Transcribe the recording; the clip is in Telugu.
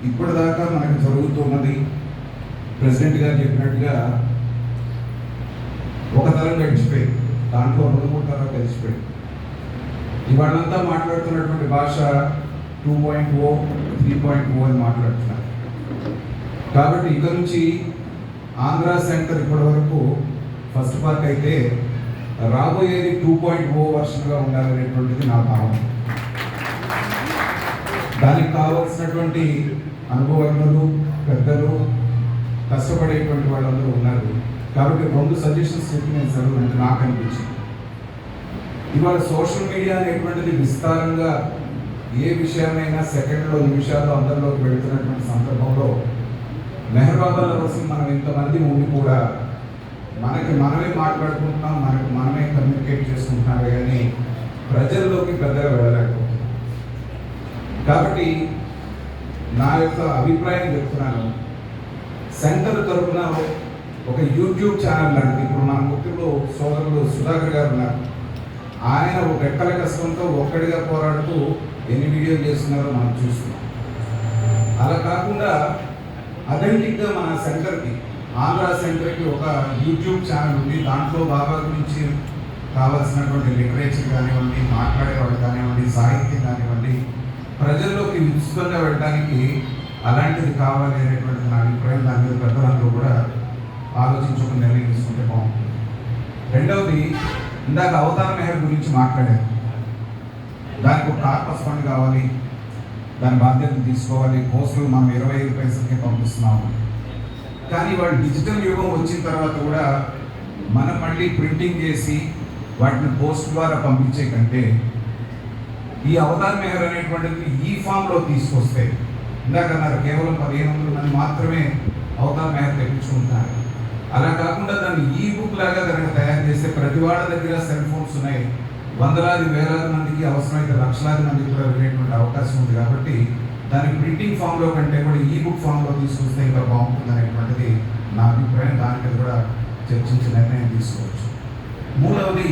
ఇప్పటిదాకా మనకు జరుగుతున్నది ప్రెసిడెంట్ గారు చెప్పినట్టుగా ఒక తరం గడిచిపోయింది, దాంట్లో 2-3 తరాలు గడిచిపోయింది. ఇవాళంతా మాట్లాడుతున్నటువంటి భాష 2.0 3.0 అని మాట్లాడుతున్నారు. కాబట్టి ఇక నుంచి ఆంధ్ర సెంటర్ ఇప్పటి వరకు ఫస్ట్ పార్ట్ అయితే రాబోయేది 2.0 వర్షన్గా ఉండాలనేటువంటిది నా భావన. దానికి కావాల్సినటువంటి అనుభవజ్ఞులు, పెద్దలు, కష్టపడేటువంటి వాళ్ళందరూ ఉన్నారు. కాబట్టి 2 సజెషన్స్ చెప్పి నేను చదువునంటే నాకు అనిపించింది. ఇవాళ సోషల్ మీడియా అనేటువంటిది విస్తారంగా ఏ విషయాన్నైనా సెకండ్లో నిమిషాల్లో అందరిలోకి వెళుతున్నటువంటి సందర్భంలో మెహర్బాబాల కోసం మనం ఇంతమంది ఉండి కూడా మనకి మనమే మాట్లాడుకుంటున్నాం, మనకి మనమే కమ్యూనికేట్ చేసుకుంటున్నామే కానీ ప్రజల్లోకి పెద్దగా వెళ్ళలేకపోతున్నాం. కాబట్టి నా యొక్క అభిప్రాయం చెప్తున్నాను, సెంటర్ తరఫున ఒక యూట్యూబ్ ఛానల్ లాంటిది, ఇప్పుడు మన ముఖ్యులు సోదరులు సుధాకర్ గారు ఉన్నారు, ఆయన ఒక రెక్కల కష్టంతో ఒక్కడిగా పోరాడుతూ ఎన్ని వీడియోలు చేస్తున్నారో మనం చూస్తున్నాం. అలా కాకుండా అథెంటిక్గా మన సెంటర్కి, ఆంధ్ర సెంటర్కి ఒక యూట్యూబ్ ఛానల్ ఉంది. దాంట్లో బాబా గురించి కావాల్సినటువంటి లిటరేచర్ కానివ్వండి, మాట్లాడేవాళ్ళు కానివ్వండి, సాహిత్యం కానివ్వండి, ప్రజల్లోకి విస్తృతంగా వెళ్ళడానికి అలాంటిది కావాలి అనేటువంటి నా అభిప్రాయం. దాని మీద పెద్దలందరూ కూడా ఆలోచించి ఒక నిర్ణయం తీసుకుంటే బాగుంటుంది. రెండవది, ఇందాక అవతార మెహర్ గురించి మాట్లాడారు. దానికి ఒక కార్పస్ ఫండ్ కావాలి, దాని బాధ్యతలు తీసుకోవాలి. పోస్టులు మనం 25 పైసలకే పంపిస్తున్నాము. కానీ వాళ్ళు డిజిటల్ యుగం వచ్చిన తర్వాత కూడా మనం మళ్ళీ ప్రింటింగ్ చేసి వాటిని పోస్ట్ ద్వారా పంపించే కంటే ఈ అవతార్ మెహర్ అనేటువంటిది ఈ ఫామ్లో తీసుకొస్తే, ఇందాక అన్నారు కేవలం 1500 మంది మాత్రమే అవతార్ మెహర్ తెప్పించుకుంటున్నారు. అలా కాకుండా దాన్ని ఈ బుక్ లాగా కనుక తయారు చేస్తే ప్రతి వాళ్ళ దగ్గర సెల్ ఫోన్స్ ఉన్నాయి, వందలాది వేలాది మందికి, అవసరమైతే లక్షలాది మందికి కూడా వెళ్ళేటువంటి అవకాశం ఉంది. కాబట్టి దాన్ని ప్రింటింగ్ ఫామ్లో కంటే కూడా ఈ బుక్ ఫామ్లో తీసుకొస్తే ఇంకా బాగుంటుంది అనేటువంటిది నా అభిప్రాయం. దాని మీద కూడా చర్చించి నిర్ణయం తీసుకోవచ్చు. మూడవది,